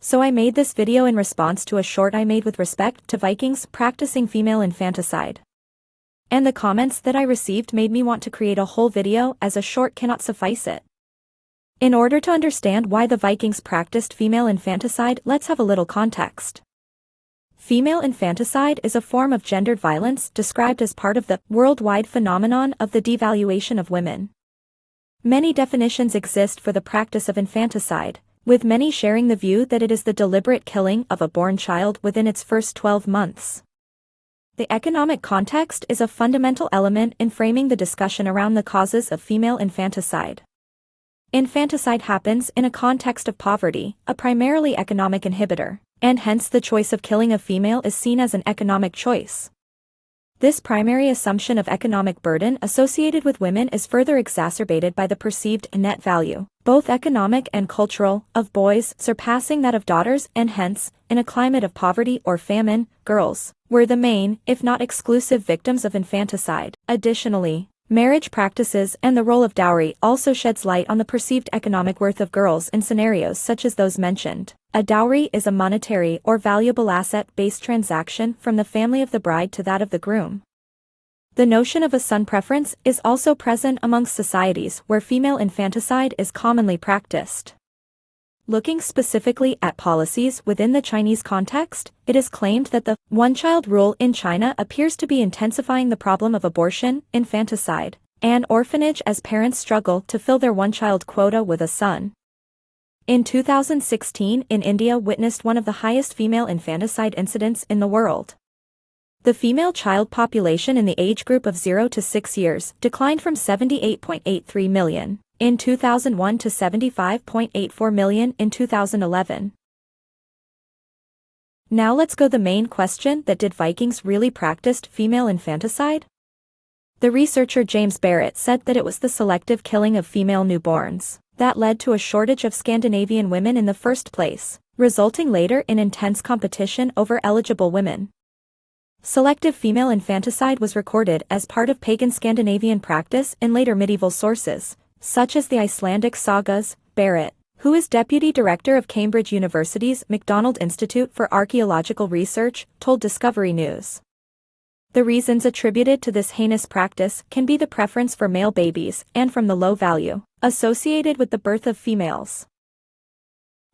So I made this video in response to a short I made with respect to Vikings practicing female infanticide. And the comments that I received made me want to create a whole video, as a short cannot suffice it. In order to understand why the Vikings practiced female infanticide, let's have a little context. Female infanticide is a form of gendered violence described as part of the worldwide phenomenon of the devaluation of women. Many definitions exist for the practice of infanticide, with many sharing the view that it is the deliberate killing of a born child within its first 12 months. The economic context is a fundamental element in framing the discussion around the causes of female infanticide. Infanticide happens in a context of poverty, a primarily economic inhibitor, and hence the choice of killing a female is seen as an economic choice. This primary assumption of economic burden associated with women is further exacerbated by the perceived net value, both economic and cultural, of boys surpassing that of daughters, and hence, in a climate of poverty or famine, girls were the main, if not exclusive, victims of infanticide. Additionally, marriage practices and the role of dowry also sheds light on the perceived economic worth of girls in scenarios such as those mentioned. A dowry is a monetary or valuable asset-based transaction from the family of the bride to that of the groom. The notion of a son preference is also present amongst societies where female infanticide is commonly practiced. Looking specifically at policies within the Chinese context, it is claimed that the one-child rule in China appears to be intensifying the problem of abortion, infanticide, and orphanage as parents struggle to fill their one-child quota with a son. In 2016, India witnessed one of the highest female infanticide incidents in the world. The female child population in the age group of 0 to 6 years declined from 78.83 million in 2001 to 75.84 million in 2011. Now let's go to the main question: that did Vikings really practice female infanticide? The researcher James Barrett said that it was the selective killing of female newborns that led to a shortage of Scandinavian women in the first place, resulting later in intense competition over eligible women. Selective female infanticide was recorded as part of pagan Scandinavian practice in later medieval sources, such as the Icelandic sagas. Barrett, who is deputy director of Cambridge University's MacDonald Institute for Archaeological Research, told Discovery News. The reasons attributed to this heinous practice can be the preference for male babies and from the low value associated with the birth of females.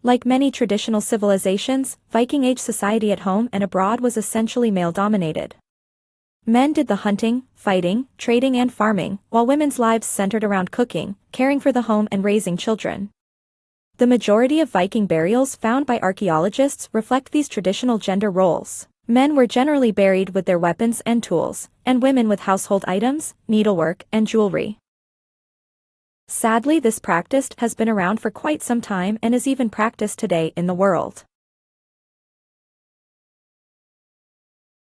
Like many traditional civilizations, Viking-age society at home and abroad was essentially male-dominated. Men did the hunting, fighting, trading and farming, while women's lives centered around cooking, caring for the home and raising children. The majority of Viking burials found by archaeologists reflect these traditional gender roles. Men were generally buried with their weapons and tools, and women with household items, needlework, and jewelry. Sadly, this practice has been around for quite some time and is even practiced today in the world.